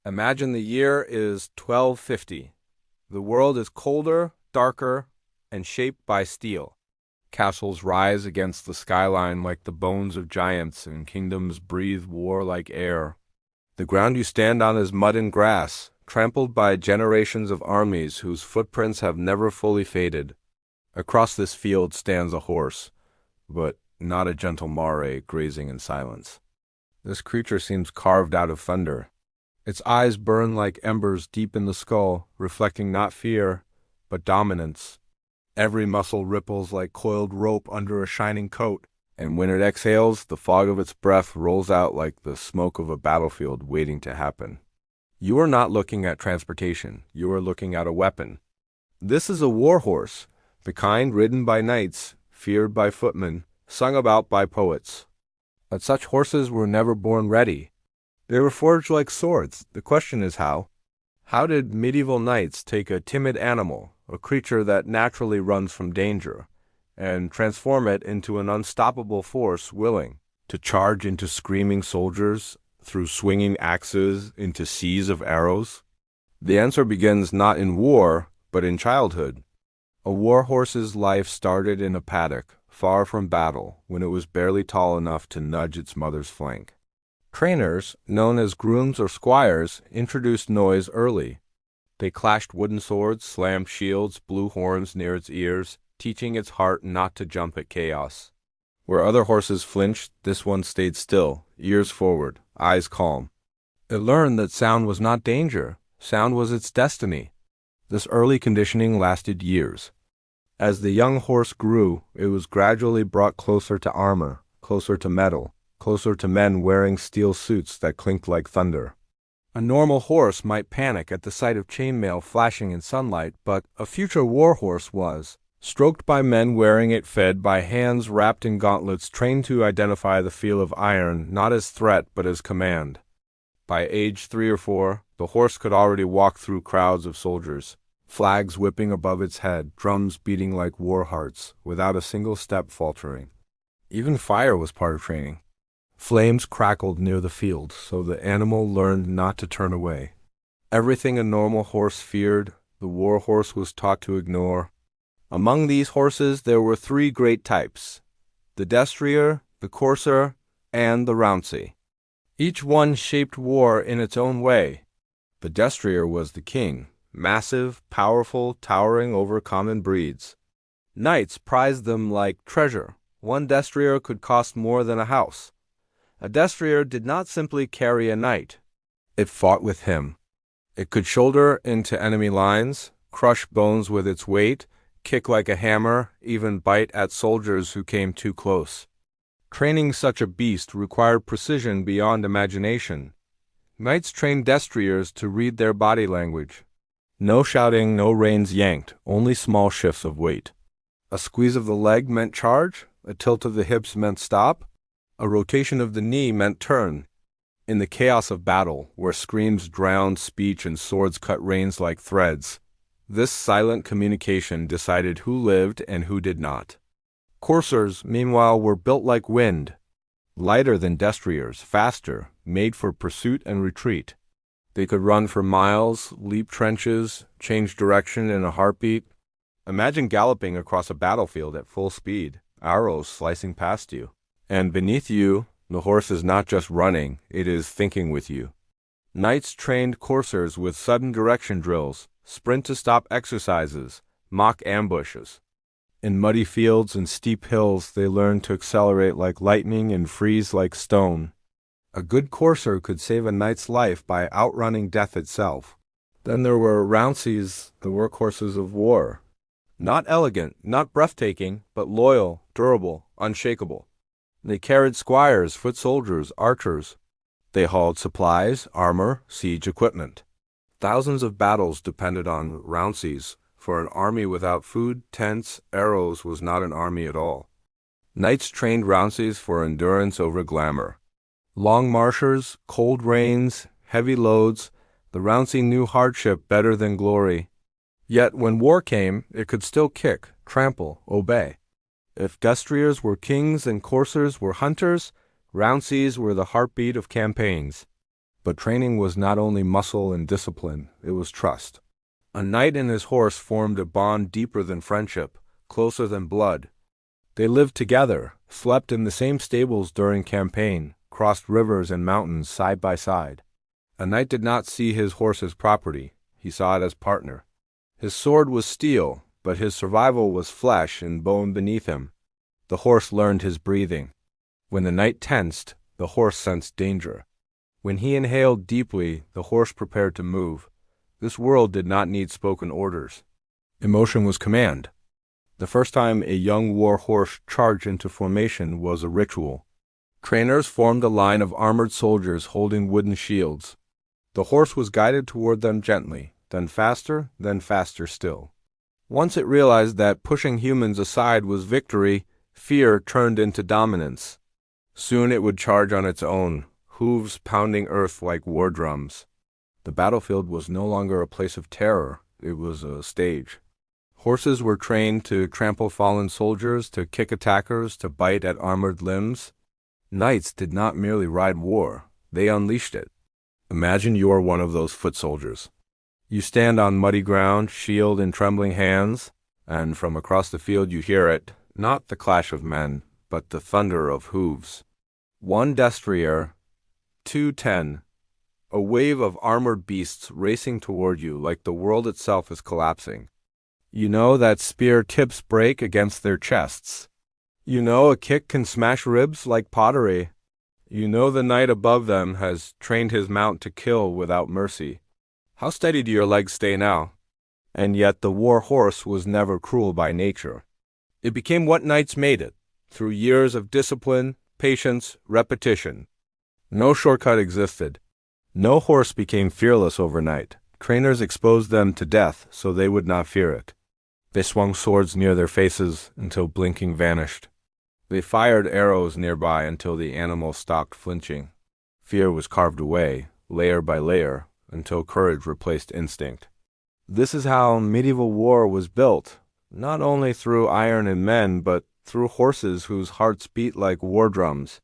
Imagine the year is 1250. The world is colder, darker, and shaped by steel. Castles rise against the skyline like the bones of giants, and kingdoms breathe war like air. The ground you stand on is mud and grass, trampled by generations of armies whose footprints have never fully faded. Across this field stands a horse, but not a gentle mare grazing in silence. This creature seems carved out of thunder. Its eyes burn like embers deep in the skull, reflecting not fear, but dominance. Every muscle ripples like coiled rope under a shining coat, and when it exhales, the fog of its breath rolls out like the smoke of a battlefield waiting to happen. You are not looking at transportation, you are looking at a weapon. This is a war horse, the kind ridden by knights, feared by footmen, sung about by poets. But such horses were never born ready. They were forged like swords. The question is how. How did medieval knights take a timid animal, a creature that naturally runs from danger, and transform it into an unstoppable force willing to charge into screaming soldiers, through swinging axes, into seas of arrows? The answer begins not in war, but in childhood. A war horse's life started in a paddock, far from battle, when it was barely tall enough to nudge its mother's flank. Trainers, known as grooms or squires, introduced noise early. They clashed wooden swords, slammed shields, blew horns near its ears, teaching its heart not to jump at chaos. Where other horses flinched, this one stayed still, ears forward, eyes calm. It learned that sound was not danger, sound was its destiny. This early conditioning lasted years. As the young horse grew, it was gradually brought closer to armor, closer to metal, closer to men wearing steel suits that clinked like thunder. A normal horse might panic at the sight of chainmail flashing in sunlight, but a future war horse was, stroked by men wearing it, fed by hands wrapped in gauntlets trained to identify the feel of iron not as threat but as command. By age 3 or 4, the horse could already walk through crowds of soldiers, flags whipping above its head, drums beating like war hearts, without a single step faltering. Even fire was part of training. Flames crackled near the field, so the animal learned not to turn away. Everything a normal horse feared, the war horse was taught to ignore. Among these horses there were 3 great types: the Destrier, the Courser, and the Rouncey. Each one shaped war in its own way. The Destrier was the king, massive, powerful, towering over common breeds. Knights prized them like treasure. One Destrier could cost more than a house. A Destrier did not simply carry a knight. It fought with him. It could shoulder into enemy lines, crush bones with its weight, kick like a hammer, even bite at soldiers who came too close. Training such a beast required precision beyond imagination. Knights trained Destriers to read their body language. No shouting, no reins yanked, only small shifts of weight. A squeeze of the leg meant charge, a tilt of the hips meant stop, a rotation of the knee meant turn. In the chaos of battle, where screams drowned speech and swords cut reins like threads, this silent communication decided who lived and who did not. Coursers, meanwhile, were built like wind, lighter than Destriers, faster, made for pursuit and retreat. They could run for miles, leap trenches, change direction in a heartbeat. Imagine galloping across a battlefield at full speed, arrows slicing past you. And beneath you, the horse is not just running, it is thinking with you. Knights trained coursers with sudden direction drills, sprint-to-stop exercises, mock ambushes. In muddy fields and steep hills, they learned to accelerate like lightning and freeze like stone. A good courser could save a knight's life by outrunning death itself. Then there were Rounceys, the workhorses of war. Not elegant, not breathtaking, but loyal, durable, unshakable. They carried squires, foot soldiers, archers. They hauled supplies, armor, siege equipment. Thousands of battles depended on Rounceys, for an army without food, tents, arrows was not an army at all. Knights trained Rounceys for endurance over glamour. Long marches, cold rains, heavy loads, the Rouncey knew hardship better than glory. Yet when war came, it could still kick, trample, obey. If Destriers were kings and coursers were hunters, Rounceys were the heartbeat of campaigns. But training was not only muscle and discipline, it was trust. A knight and his horse formed a bond deeper than friendship, closer than blood. They lived together, slept in the same stables during campaign, crossed rivers and mountains side by side. A knight did not see his horse as property, he saw it as partner. His sword was steel, but his survival was flesh and bone beneath him. The horse learned his breathing. When the knight tensed, the horse sensed danger. When he inhaled deeply, the horse prepared to move. This world did not need spoken orders. Emotion was command. The first time a young war horse charged into formation was a ritual. Trainers formed a line of armored soldiers holding wooden shields. The horse was guided toward them gently, then faster still. Once it realized that pushing humans aside was victory, fear turned into dominance. Soon it would charge on its own, hooves pounding earth like war drums. The battlefield was no longer a place of terror, it was a stage. Horses were trained to trample fallen soldiers, to kick attackers, to bite at armored limbs. Knights did not merely ride war, they unleashed it. Imagine you are one of those foot soldiers. You stand on muddy ground, shield in trembling hands, and from across the field you hear it, not the clash of men, but the thunder of hooves. 1 Destrier, 2-10, a wave of armored beasts racing toward you like the world itself is collapsing. You know that spear tips break against their chests. You know a kick can smash ribs like pottery. You know the knight above them has trained his mount to kill without mercy. How steady do your legs stay now? And yet the war horse was never cruel by nature. It became what knights made it, through years of discipline, patience, repetition. No shortcut existed. No horse became fearless overnight. Trainers exposed them to death so they would not fear it. They swung swords near their faces until blinking vanished. They fired arrows nearby until the animal stopped flinching. Fear was carved away, layer by layer, until courage replaced instinct. This is how medieval war was built, not only through iron and men, but through horses whose hearts beat like war drums.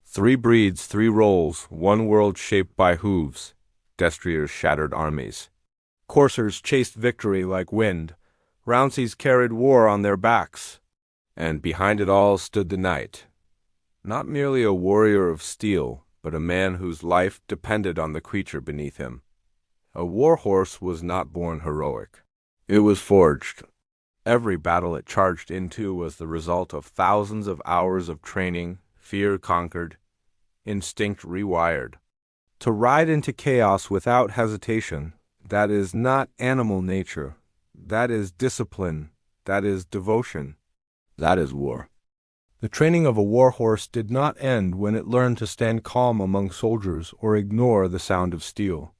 3 breeds, 3 roles, 1 world shaped by hooves. Destriers shattered armies. Coursers chased victory like wind. Rounceys carried war on their backs. And behind it all stood the knight. Not merely a warrior of steel, but a man whose life depended on the creature beneath him. A war horse was not born heroic. It was forged. Every battle it charged into was the result of thousands of hours of training, fear conquered, instinct rewired. To ride into chaos without hesitation, that is not animal nature. That is discipline. That is devotion. That is war. The training of a war horse did not end when it learned to stand calm among soldiers or ignore the sound of steel.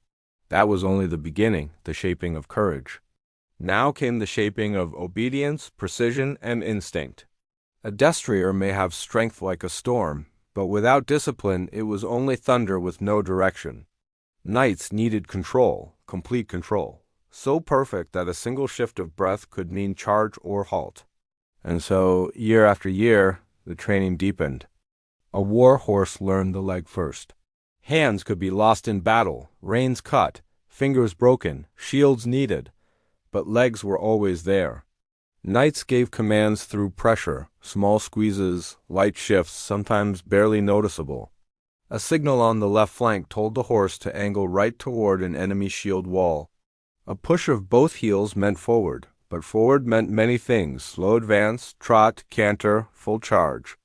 That was only the beginning, the shaping of courage. Now came the shaping of obedience, precision, and instinct. A destrier may have strength like a storm, but without discipline it was only thunder with no direction. Knights needed control, complete control, so perfect that a single shift of breath could mean charge or halt. And so, year after year, the training deepened. A war horse learned the leg first. Hands could be lost in battle, reins cut, fingers broken, shields needed, but legs were always there. Knights gave commands through pressure, small squeezes, light shifts, sometimes barely noticeable. A signal on the left flank told the horse to angle right toward an enemy shield wall. A push of both heels meant forward, but forward meant many things: slow advance, trot, canter, full charge.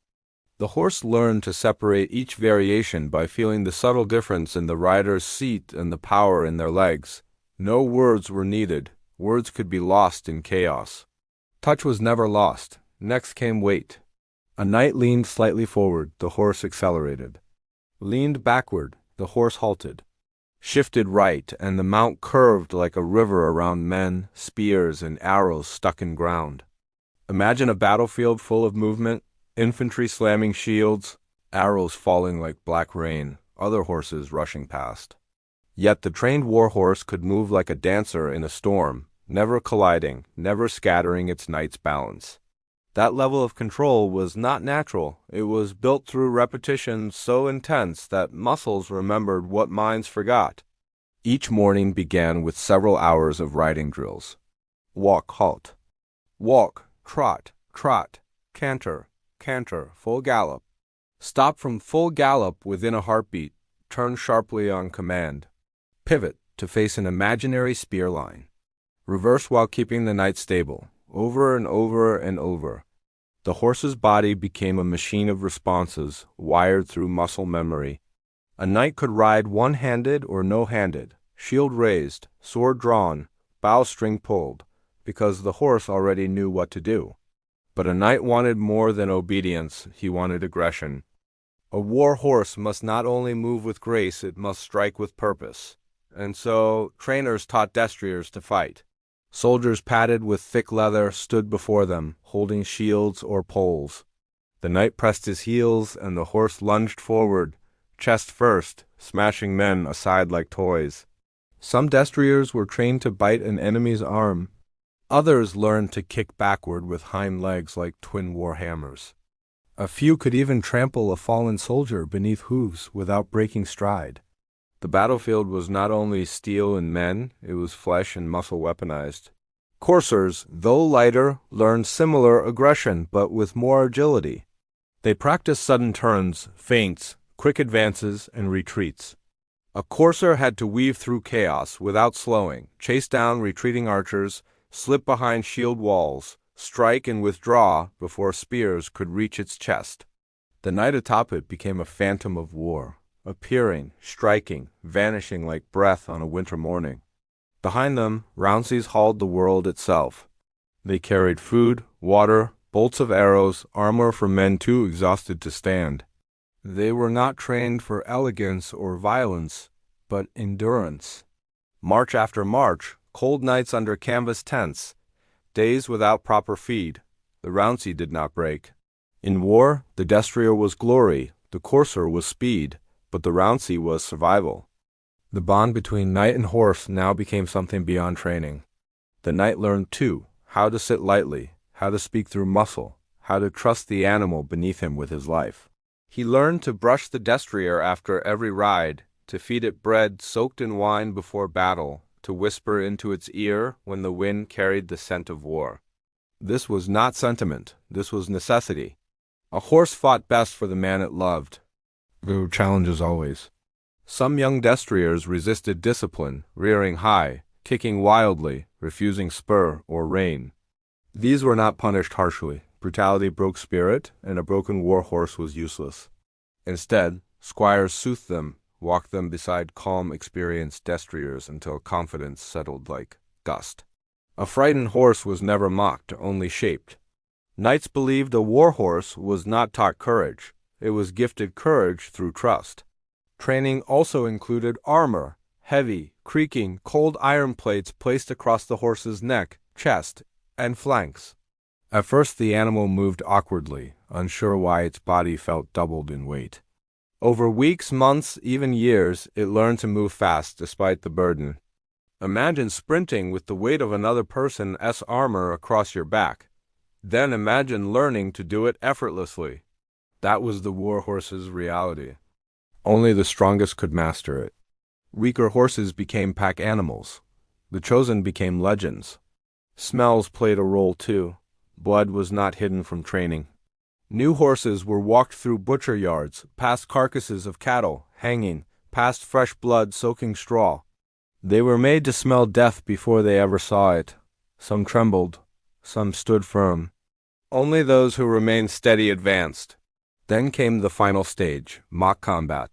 The horse learned to separate each variation by feeling the subtle difference in the rider's seat and the power in their legs. No words were needed. Words could be lost in chaos. Touch was never lost. Next came weight. A knight leaned slightly forward, the horse accelerated. Leaned backward, the horse halted. Shifted right, and the mount curved like a river around men, spears, and arrows stuck in ground. Imagine a battlefield full of movement, infantry slamming shields, arrows falling like black rain, other horses rushing past. Yet the trained war horse could move like a dancer in a storm, never colliding, never scattering its knight's balance. That level of control was not natural. It was built through repetition so intense that muscles remembered what minds forgot. Each morning began with several hours of riding drills. Walk, halt. Walk, trot, trot, canter, canter, full gallop. Stop from full gallop within a heartbeat. Turn sharply on command. Pivot to face an imaginary spear line. Reverse while keeping the knight stable. Over and over and over. The horse's body became a machine of responses, wired through muscle memory. A knight could ride one-handed or no-handed, shield raised, sword drawn, bowstring pulled, because the horse already knew what to do. But a knight wanted more than obedience, he wanted aggression. A war horse must not only move with grace, it must strike with purpose. And so, trainers taught destriers to fight. Soldiers padded with thick leather stood before them, holding shields or poles. The knight pressed his heels, and the horse lunged forward, chest first, smashing men aside like toys. Some destriers were trained to bite an enemy's arm. Others learned to kick backward with hind legs like twin war hammers. A few could even trample a fallen soldier beneath hooves without breaking stride. The battlefield was not only steel and men, it was flesh and muscle weaponized. Coursers, though lighter, learned similar aggression, but with more agility. They practiced sudden turns, feints, quick advances, and retreats. A courser had to weave through chaos without slowing, chase down retreating archers, slip behind shield walls, strike and withdraw before spears could reach its chest. The knight atop it became a phantom of war, appearing, striking, vanishing like breath on a winter morning. Behind them, Rounceys hauled the world itself. They carried food, water, bolts of arrows, armor for men too exhausted to stand. They were not trained for elegance or violence, but endurance. March after march, cold nights under canvas tents, days without proper feed, the Rouncey did not break. In war, the Destrier was glory, the courser was speed, but the Rouncey was survival. The bond between knight and horse now became something beyond training. The knight learned, too, how to sit lightly, how to speak through muscle, how to trust the animal beneath him with his life. He learned to brush the Destrier after every ride, to feed it bread soaked in wine before battle, to whisper into its ear when the wind carried the scent of war. This was not sentiment, this was necessity. A horse fought best for the man it loved. There were challenges always. Some young destriers resisted discipline, rearing high, kicking wildly, refusing spur or rein. These were not punished harshly. Brutality broke spirit, and a broken war horse was useless. Instead, squires soothed them, walked them beside calm, experienced destriers until confidence settled like gust. A frightened horse was never mocked, only shaped. Knights believed a war horse was not taught courage. It was gifted courage through trust. Training also included armor, heavy, creaking, cold iron plates placed across the horse's neck, chest, and flanks. At first the animal moved awkwardly, unsure why its body felt doubled in weight. Over weeks, months, even years, it learned to move fast despite the burden. Imagine sprinting with the weight of another person's armor across your back. Then imagine learning to do it effortlessly. That was the war horse's reality. Only the strongest could master it. Weaker horses became pack animals. The chosen became legends. Smells played a role too. Blood was not hidden from training. New horses were walked through butcher yards, past carcasses of cattle, hanging, past fresh blood soaking straw. They were made to smell death before they ever saw it. Some trembled, some stood firm. Only those who remained steady advanced. Then came the final stage, mock combat.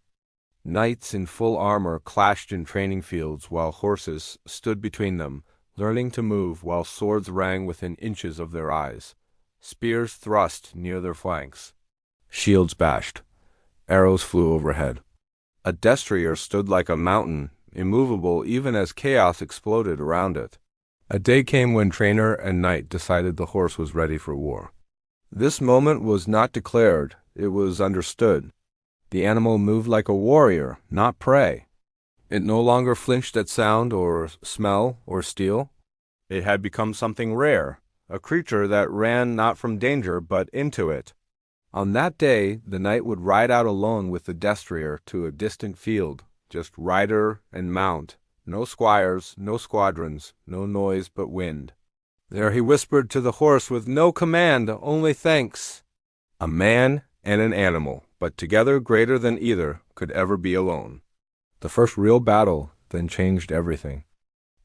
Knights in full armor clashed in training fields while horses stood between them, learning to move while swords rang within inches of their eyes. Spears thrust near their flanks. Shields bashed. Arrows flew overhead. A destrier stood like a mountain, immovable even as chaos exploded around it. A day came when trainer and knight decided the horse was ready for war. This moment was not declared, it was understood. The animal moved like a warrior, not prey. It no longer flinched at sound or smell or steel. It had become something rare, a creature that ran not from danger but into it. On that day, the knight would ride out alone with the Destrier to a distant field, just rider and mount, no squires, no squadrons, no noise but wind. There he whispered to the horse with no command, only thanks. A man and an animal, but together greater than either could ever be alone. The first real battle then changed everything.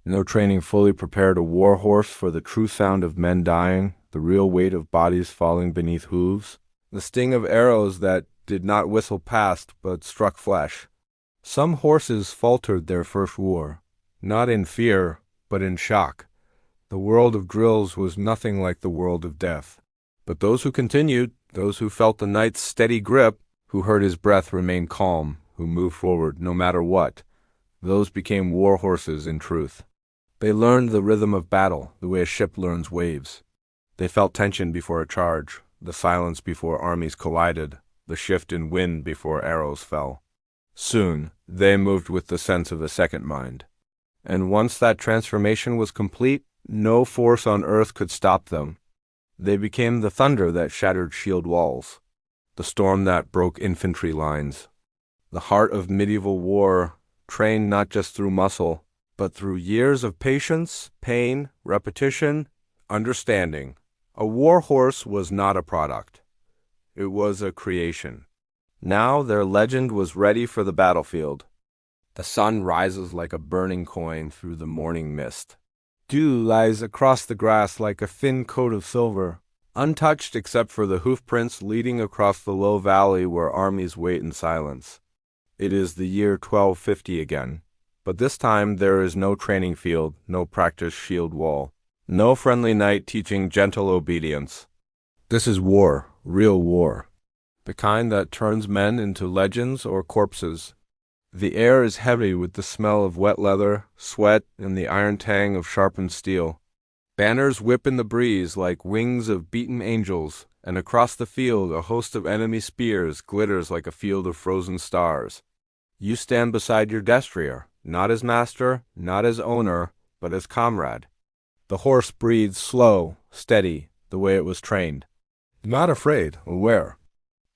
No training fully prepared a war horse for the true sound of men dying, the real weight of bodies falling beneath hooves, the sting of arrows that did not whistle past but struck flesh. Some horses faltered their first war, not in fear, but in shock. The world of drills was nothing like the world of death. But those who continued, those who felt the knight's steady grip, who heard his breath remain calm, who moved forward no matter what, those became war horses in truth. They learned the rhythm of battle, the way a ship learns waves. They felt tension before a charge, the silence before armies collided, the shift in wind before arrows fell. Soon, they moved with the sense of a second mind. And once that transformation was complete, no force on earth could stop them. They became the thunder that shattered shield walls, the storm that broke infantry lines. The heart of medieval war, trained not just through muscle, but through years of patience, pain, repetition, understanding. A war horse was not a product. It was a creation. Now their legend was ready for the battlefield. The sun rises like a burning coin through the morning mist. Dew lies across the grass like a thin coat of silver, untouched except for the hoof prints leading across the low valley where armies wait in silence. It is the year 1250 again, but this time there is no training field, no practice shield wall, no friendly knight teaching gentle obedience. This is war, real war, the kind that turns men into legends or corpses. The air is heavy with the smell of wet leather, sweat, and the iron tang of sharpened steel. Banners whip in the breeze like wings of beaten angels, and across the field a host of enemy spears glitters like a field of frozen stars. You stand beside your Destrier, not as master, not as owner, but as comrade. The horse breathes slow, steady, the way it was trained. Not afraid, aware.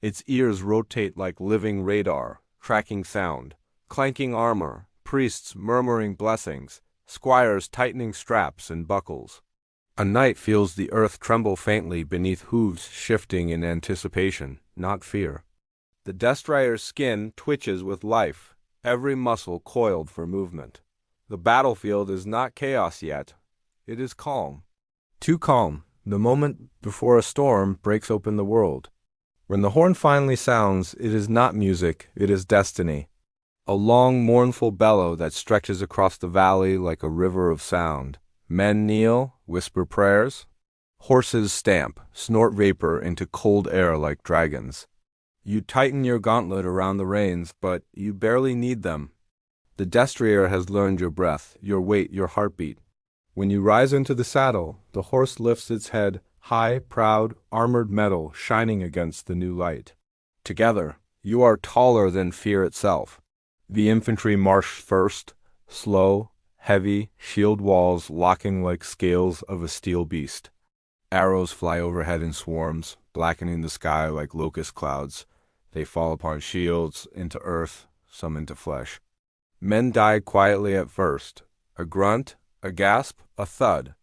Its ears rotate like living radar, tracking sound. Clanking armor, priests murmuring blessings, squires tightening straps and buckles. A knight feels the earth tremble faintly beneath hooves shifting in anticipation, not fear. The Destrier's skin twitches with life, every muscle coiled for movement. The battlefield is not chaos yet. It is calm. Too calm, the moment before a storm breaks open the world. When the horn finally sounds, it is not music, it is destiny. A long, mournful bellow that stretches across the valley like a river of sound. Men kneel, whisper prayers. Horses stamp, snort vapor into cold air like dragons. You tighten your gauntlet around the reins, but you barely need them. The Destrier has learned your breath, your weight, your heartbeat. When you rise into the saddle, the horse lifts its head, high, proud, armored metal shining against the new light. Together, you are taller than fear itself. The infantry march first, slow, heavy, shield walls locking like scales of a steel beast. Arrows fly overhead in swarms, blackening the sky like locust clouds. They fall upon shields, into earth, some into flesh. Men die quietly at first. A grunt, a gasp, a thud.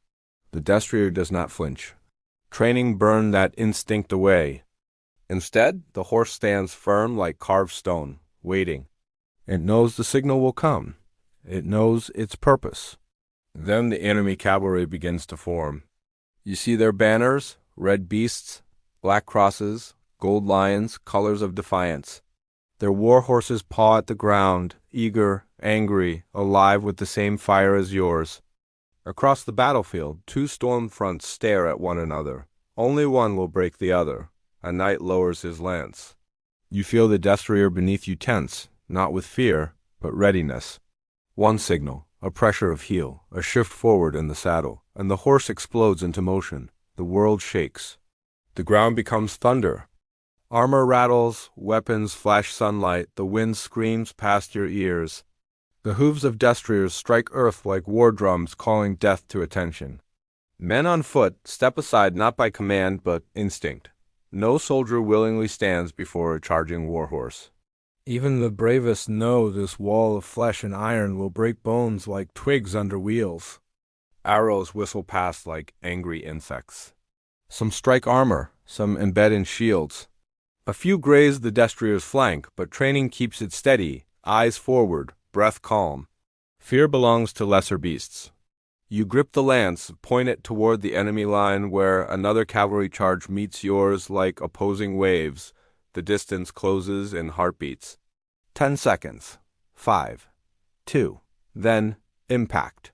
The Destrier does not flinch. Training burned that instinct away. Instead, the horse stands firm like carved stone, waiting. It knows the signal will come. It knows its purpose. Then the enemy cavalry begins to form. You see their banners, red beasts, black crosses, gold lions, colors of defiance. Their war horses paw at the ground, eager, angry, alive with the same fire as yours. Across the battlefield, two storm fronts stare at one another. Only one will break the other. A knight lowers his lance. You feel the Destrier beneath you tense, not with fear, but readiness. One signal, a pressure of heel, a shift forward in the saddle, and the horse explodes into motion. The world shakes. The ground becomes thunder. Armor rattles, weapons flash sunlight, the wind screams past your ears. The hooves of Destriers strike earth like war drums calling death to attention. Men on foot step aside not by command but instinct. No soldier willingly stands before a charging warhorse. Even the bravest know this wall of flesh and iron will break bones like twigs under wheels. Arrows whistle past like angry insects. Some strike armor, some embed in shields. A few graze the Destrier's flank, but training keeps it steady, eyes forward, breath calm. Fear belongs to lesser beasts. You grip the lance, point it toward the enemy line where another cavalry charge meets yours like opposing waves. The distance closes in heartbeats. 10 seconds. 5. 2. Then, impact.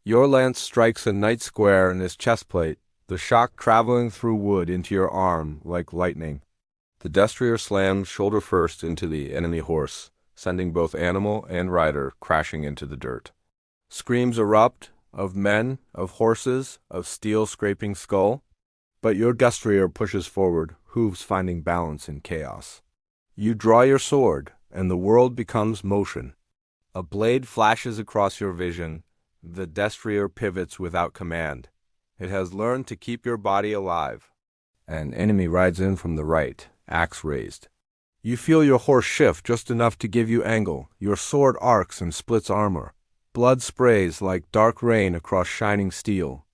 Your lance strikes a knight square in his chestplate, the shock traveling through wood into your arm like lightning. The Destrier slams shoulder first into the enemy horse, sending both animal and rider crashing into the dirt. Screams erupt, of men, of horses, of steel scraping skull. But your Destrier pushes forward, hooves finding balance in chaos. You draw your sword, and the world becomes motion. A blade flashes across your vision. The Destrier pivots without command. It has learned to keep your body alive. An enemy rides in from the right, axe raised. You feel your horse shift just enough to give you angle. Your sword arcs and splits armor. Blood sprays like dark rain across shining steel.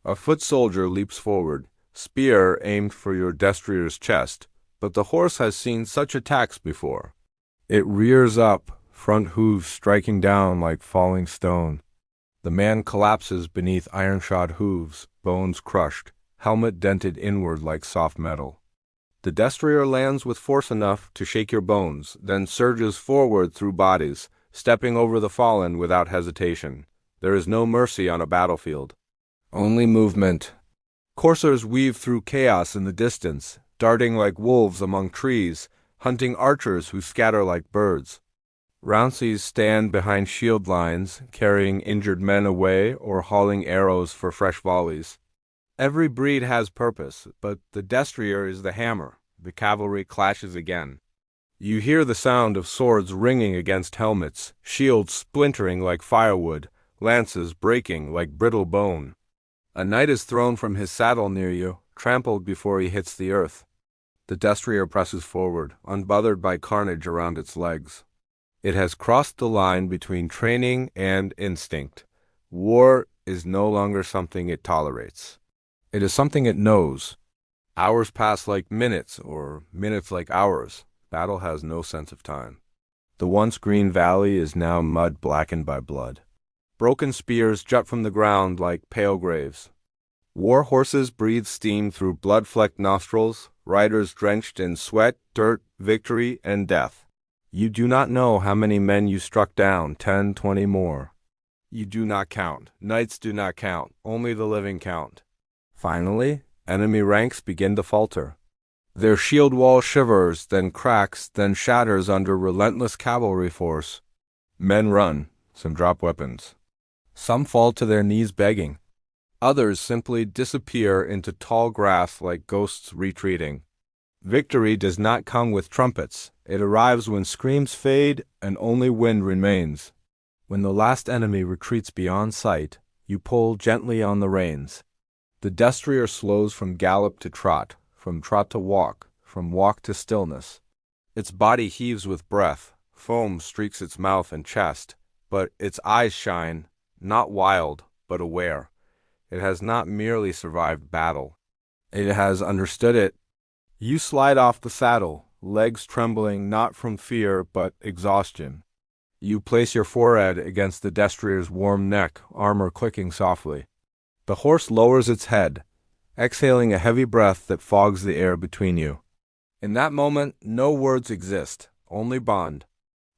A foot soldier leaps forward, spear aimed for your Destrier's chest, but the horse has seen such attacks before. It rears up, front hooves striking down like falling stone. The man collapses beneath iron-shod hooves, bones crushed, helmet dented inward like soft metal. The Destrier lands with force enough to shake your bones, then surges forward through bodies, stepping over the fallen without hesitation. There is no mercy on a battlefield. Only movement. Coursers weave through chaos in the distance, darting like wolves among trees, hunting archers who scatter like birds. Rounceys stand behind shield lines, carrying injured men away or hauling arrows for fresh volleys. Every breed has purpose, but the Destrier is the hammer. The cavalry clashes again. You hear the sound of swords ringing against helmets, shields splintering like firewood, lances breaking like brittle bone. A knight is thrown from his saddle near you, trampled before he hits the earth. The Destrier presses forward, unbothered by carnage around its legs. It has crossed the line between training and instinct. War is no longer something it tolerates. It is something it knows. Hours pass like minutes, or minutes like hours. Battle has no sense of time. The once green valley is now mud blackened by blood. Broken spears jut from the ground like pale graves. War horses breathe steam through blood-flecked nostrils, riders drenched in sweat, dirt, victory, and death. You do not know how many men you struck down, 10, 20 more. You do not count. Knights do not count. Only the living count. Finally, enemy ranks begin to falter. Their shield wall shivers, then cracks, then shatters under relentless cavalry force. Men run, some drop weapons. Some fall to their knees begging. Others simply disappear into tall grass like ghosts retreating. Victory does not come with trumpets. It arrives when screams fade and only wind remains. When the last enemy retreats beyond sight, you pull gently on the reins. The Destrier slows from gallop to trot, from trot to walk, from walk to stillness. Its body heaves with breath, foam streaks its mouth and chest, but its eyes shine, not wild, but aware. It has not merely survived battle. It has understood it. You slide off the saddle, legs trembling not from fear but exhaustion. You place your forehead against the Destrier's warm neck, armor clicking softly. The horse lowers its head, exhaling a heavy breath that fogs the air between you. In that moment, no words exist, only bond.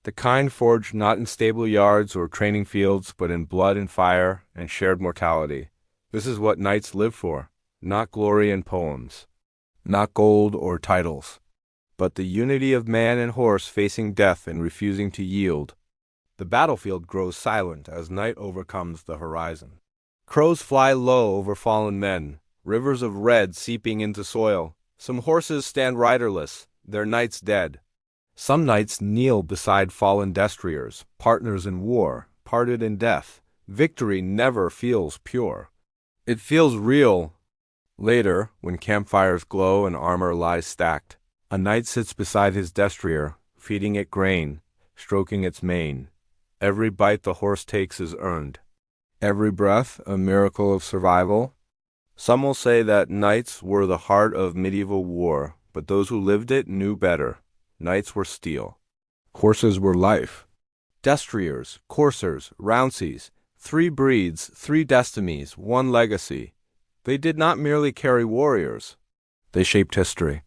The kind forged not in stable yards or training fields, but in blood and fire and shared mortality. This is what knights live for, not glory and poems, not gold or titles, but the unity of man and horse facing death and refusing to yield. The battlefield grows silent as night overcomes the horizon. Crows fly low over fallen men, rivers of red seeping into soil. Some horses stand riderless, their knights dead. Some knights kneel beside fallen Destriers, partners in war, parted in death. Victory never feels pure. It feels real. Later, when campfires glow and armor lies stacked, a knight sits beside his destrier, feeding it grain, stroking its mane. Every bite the horse takes is earned. Every breath a miracle of survival. Some will say that knights were the heart of medieval war, but those who lived it knew better. Knights were steel. Horses were life. Destriers, coursers, Rounceys, 3 breeds, 3 destinies, 1 legacy. They did not merely carry warriors. They shaped history.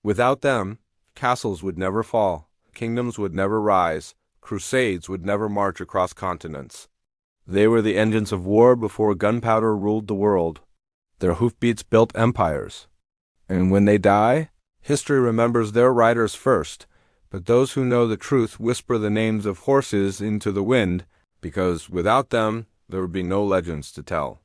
Without them, castles would never fall, kingdoms would never rise, crusades would never march across continents. They were the engines of war before gunpowder ruled the world. Their hoofbeats built empires. And when they die, history remembers their riders first, but those who know the truth whisper the names of horses into the wind, because without them there would be no legends to tell.